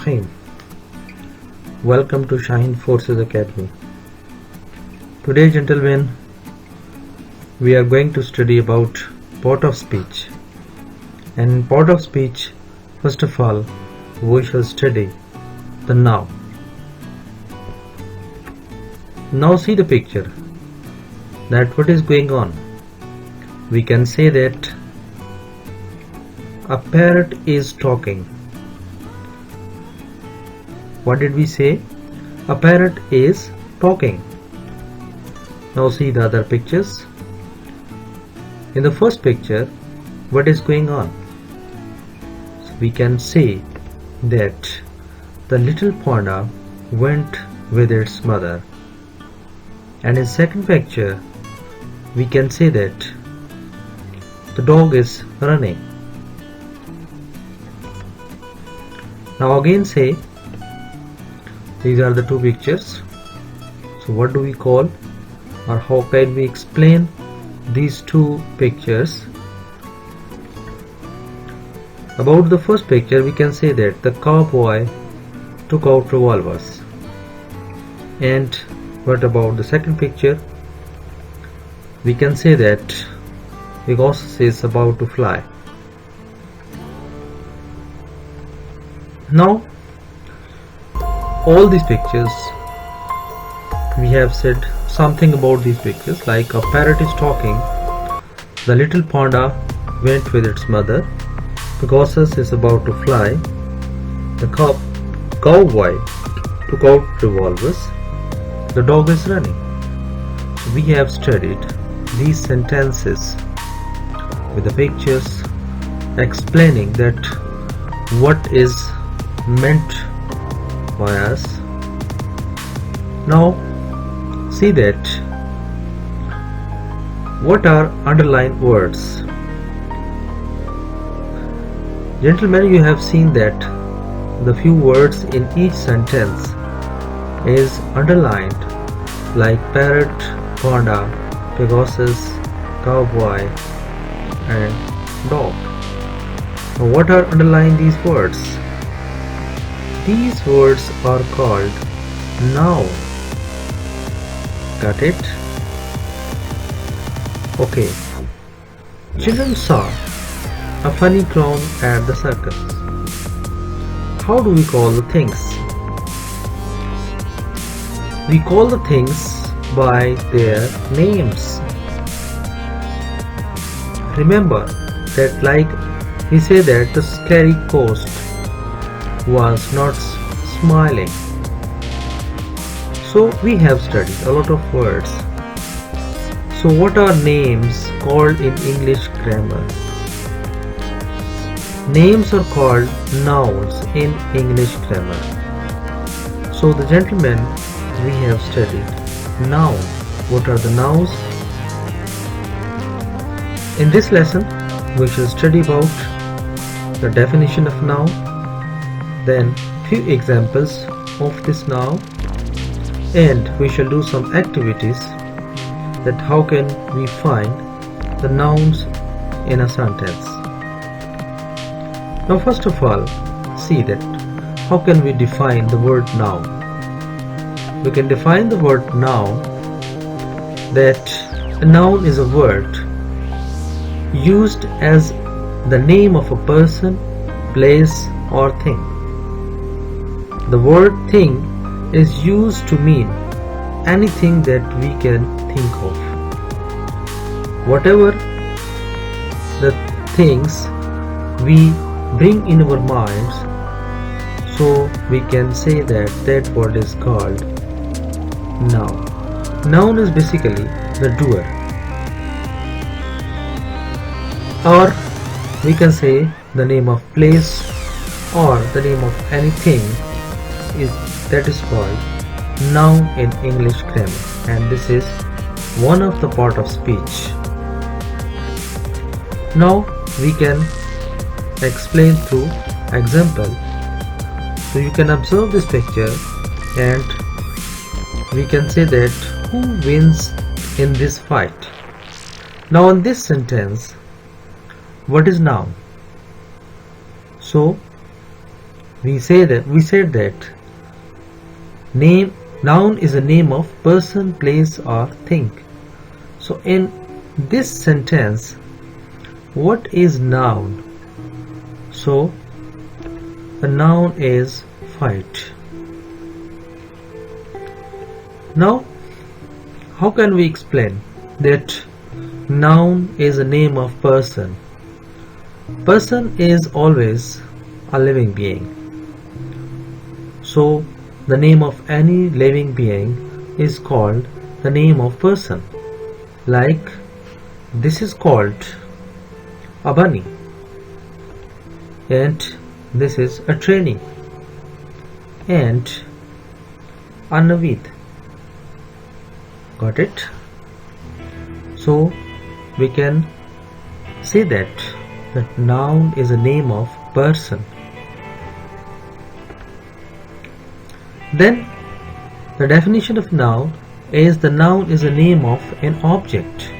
Rahim. Welcome to Shaheen Forces Academy. Today, gentlemen, we are going to study about part of speech. And in part of speech, first of all, we shall study the noun. Now see the picture. That what is going on? We can say that a parrot is talking. What did we say? A parrot is talking. Now see the other pictures. In the first picture, what is going on? So we can say that the little panda went with its mother. And in second picture, we can say that the dog is running. Now again say, these are the two pictures. So what do we call, or how can we explain these two pictures? About the first picture, we can say that the cowboy took out revolvers. And what about the second picture? We can say that Pegasus is about to fly. Now, all these pictures, we have said something about these pictures, like a parrot is talking, the little panda went with its mother, Pegasus is about to fly, the cowboy took out revolvers, the dog is running. We have studied these sentences with the pictures explaining that what is meant by us. Now see that what are underlined words. Gentlemen, you have seen that the few words in each sentence is underlined, like parrot, panda, Pegasus, cowboy and dog. Now what are underlying these words? These words are called noun. Got it? Okay. Children saw a funny clown at the circus. How do we call the things? We call the things by their names. Remember that, like we say that the scary ghost was not smiling. So we have studied a lot of words. So what are names called in English grammar? Names are called nouns in English grammar. So the gentlemen, we have studied noun. What are the nouns? In this lesson, we shall study about the definition of noun, then few examples of this noun, and we shall do some activities that how can we find the nouns in a sentence. Now first of all, see that how can we define the word noun. We can define the word noun that a noun is a word used as the name of a person, place or thing. The word thing is used to mean anything that we can think of. Whatever the things we bring in our minds, so we can say that that word is called noun. Noun is basically the doer. Or we can say the name of place or the name of anything that is called noun in English grammar, and this is one of the part of speech. Now we can explain through example. So you can observe this picture and we can say that who wins in this fight. Now in this sentence, what is noun? So we said that noun is a name of person, place or thing. So in this sentence, what is noun? So the noun is fight. Now, how can we explain that noun is a name of person? Person is always a living being. So the name of any living being is called the name of person. Like this is called a bunny, and this is a trainee, and a Naveed. Got it? So we can say that noun is a name of person. Then the definition of noun is the noun is a name of an object.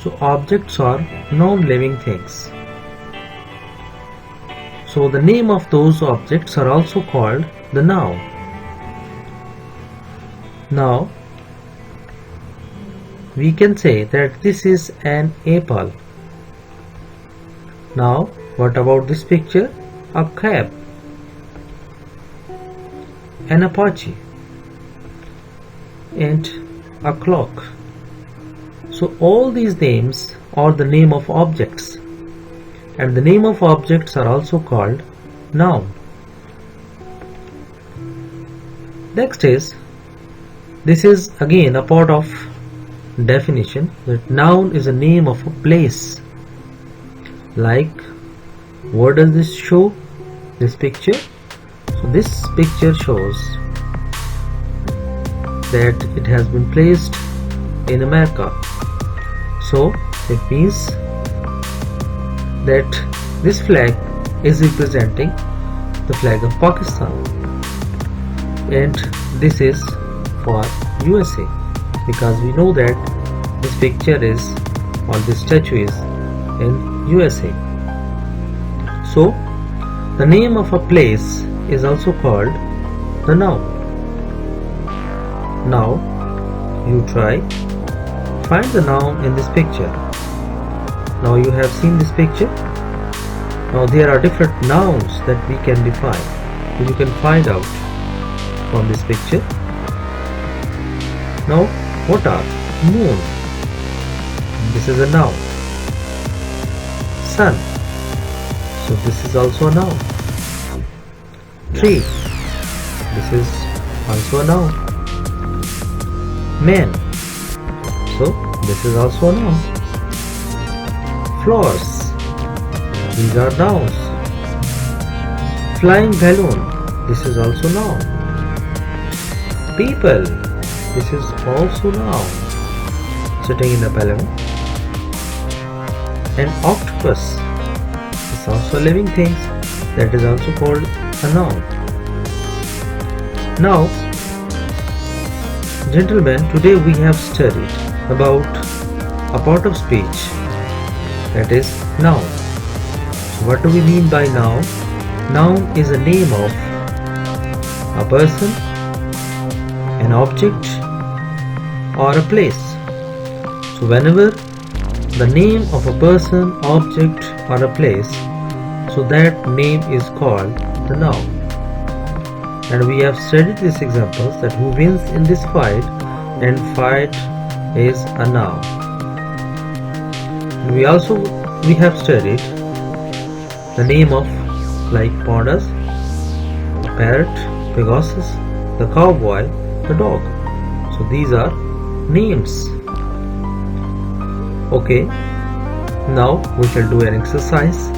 So objects are non-living things. So the name of those objects are also called the noun. Now we can say that this is an apple. Now what about this picture? A cab, an Apache, and a clock. So all these names are the name of objects, and the name of objects are also called noun. Next is, this is again a part of definition, that noun is a name of a place. Like what does this show? This picture. So this picture shows that it has been placed in America. So it means that this flag is representing the flag of Pakistan, and this is for USA, because we know that this picture is, or this statue is in USA. So the name of a place is also called the noun. Now you try find the noun in this picture. Now you have seen this picture. Now there are different nouns that we can define, and you can find out from this picture. Now what are moon? This is a noun. Sun. So this is also a noun. Tree. This is also a noun. Man. So this is also a noun. Flowers. These are nouns. Flying balloon. This is also noun. People. This is also noun. Sitting in a balloon. An octopus is also a living thing, that is also called a noun. Now, gentlemen, today we have studied about a part of speech, that is noun. So what do we mean by noun? Noun is a name of a person, an object or a place. So whenever the name of a person, object or a place, so that name is called the noun. And we have studied these examples, that who wins in this fight, and fight is a noun. And we have studied the name of, like pandas, parrot, Pegasus, the cowboy, the dog. So these are names. Okay, now we shall do an exercise,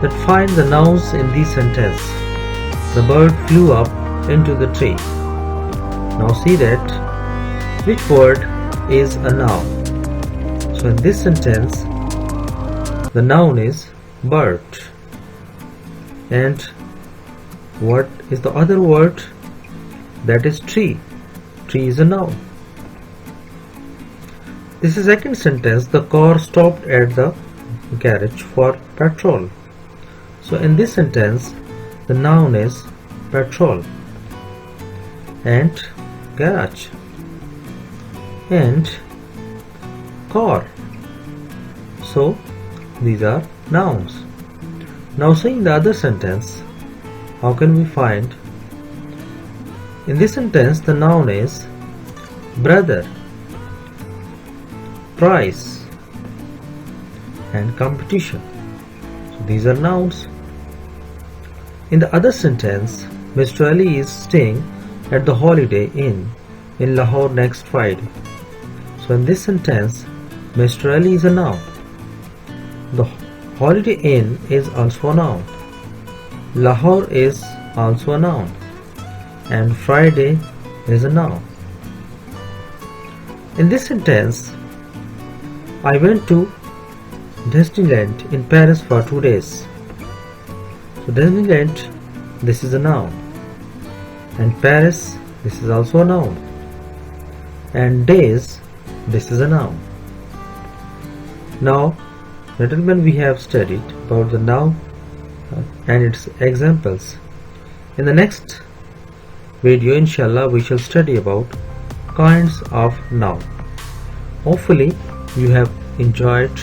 that find the nouns in this sentence. The bird flew up into the tree. Now see that which word is a noun. So in this sentence, the noun is bird. And what is the other word? That is tree. Tree is a noun. This is second sentence, the car stopped at the garage for petrol. So in this sentence, the noun is petrol and garage and car. So these are nouns. Now seeing the other sentence, how can we find? In this sentence the noun is brother, price and competition. So these are nouns. In the other sentence, Mr. Ali is staying at the Holiday Inn in Lahore next Friday. So in this sentence, Mr. Ali is a noun. The Holiday Inn is also a noun. Lahore is also a noun. And Friday is a noun. In this sentence, I went to Disneyland in Paris for 2 days. So Disneyland, this is a noun. And Paris, this is also a noun. And days, this is a noun. Now, gentlemen, we have studied about the noun and its examples. In the next video, inshallah, we shall study about kinds of noun. Hopefully, you have enjoyed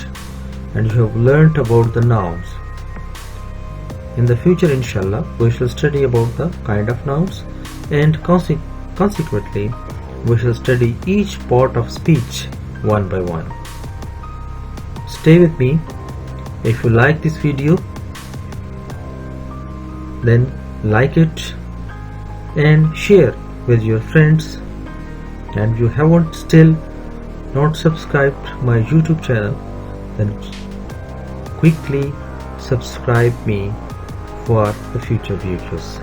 and you have learnt about the nouns. In the future, inshallah, we shall study about the kind of nouns, and consequently we shall study each part of speech one by one. Stay with me. If you like this video, then like it and share with your friends, and if you haven't still not subscribed my YouTube channel, then quickly subscribe me for the future videos.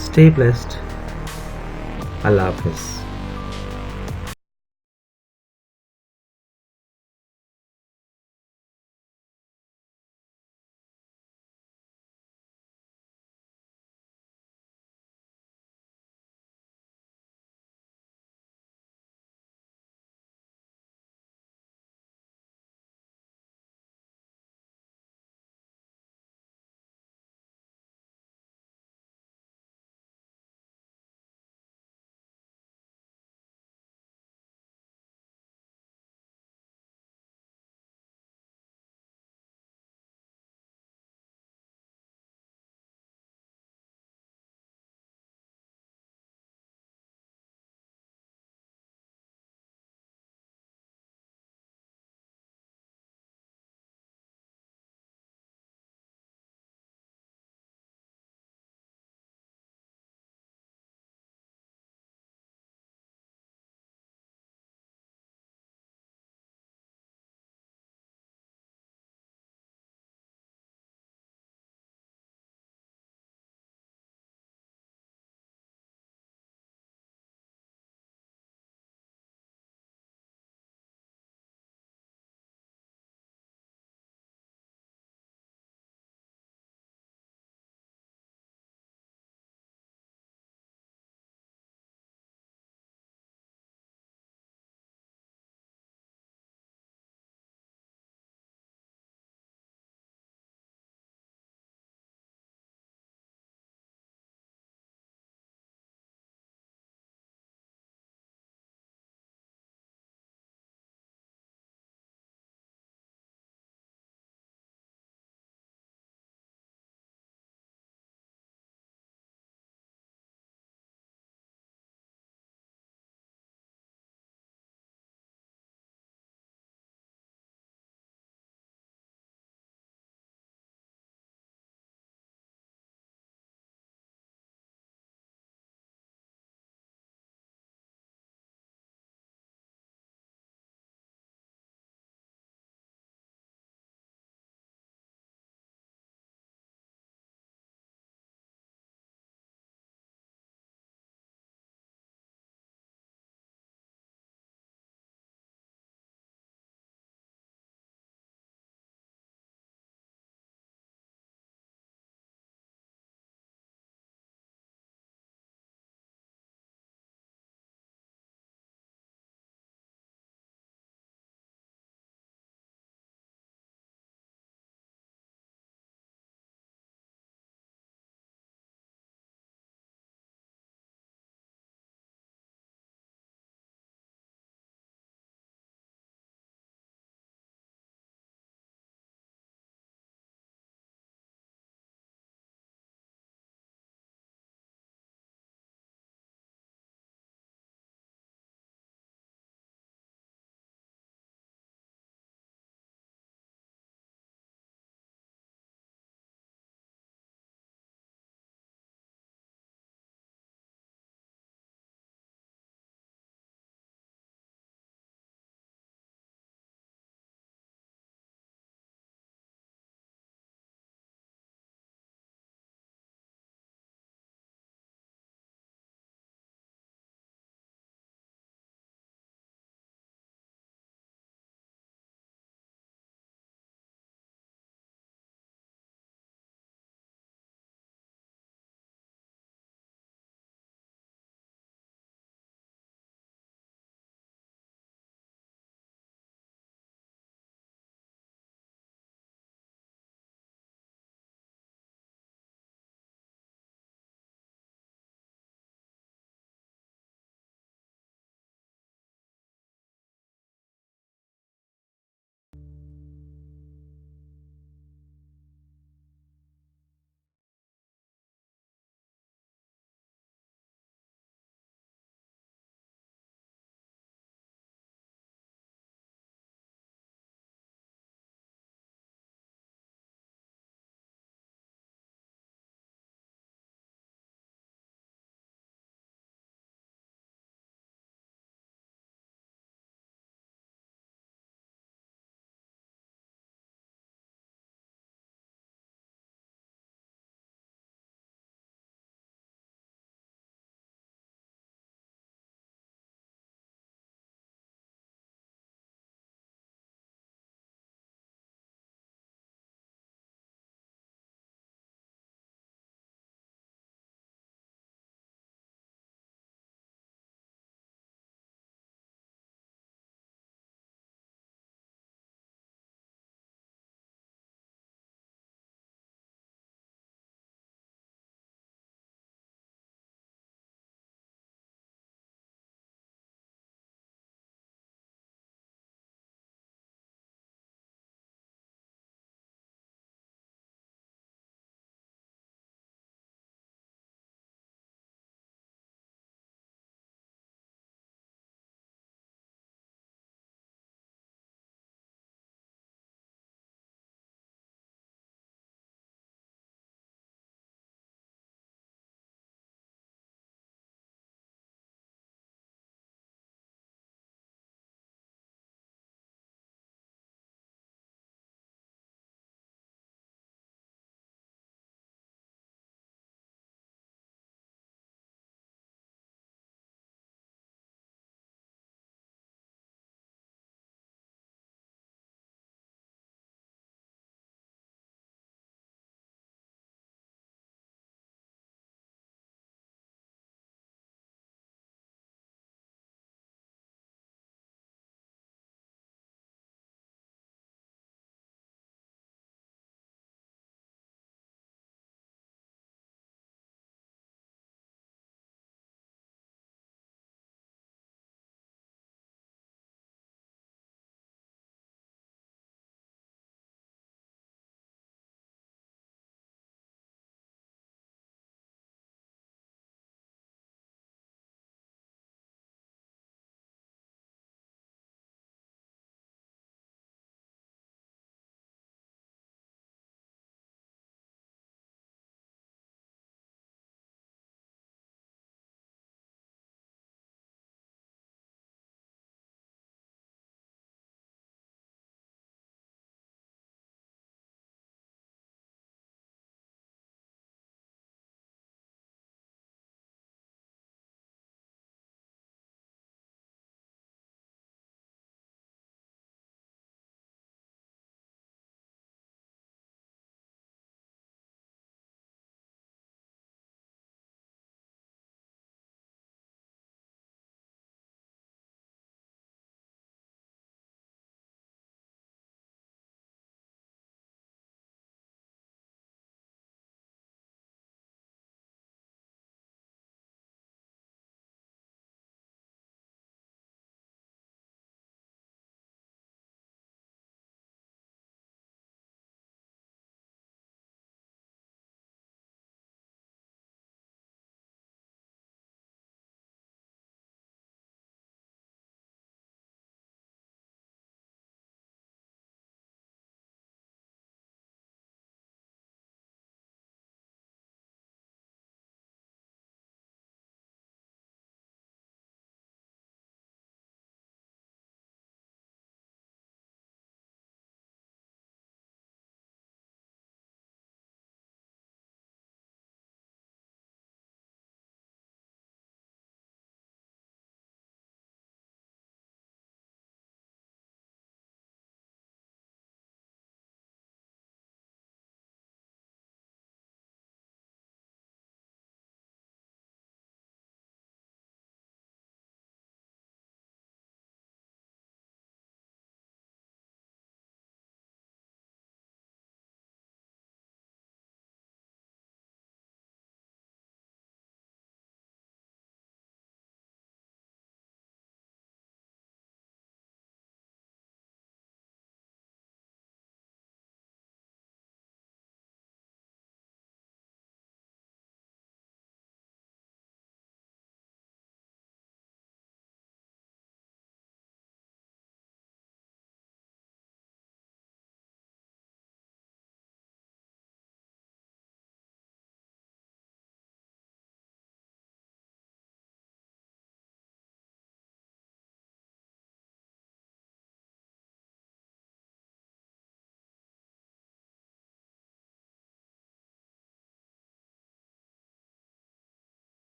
Stay blessed. Allah Hafiz.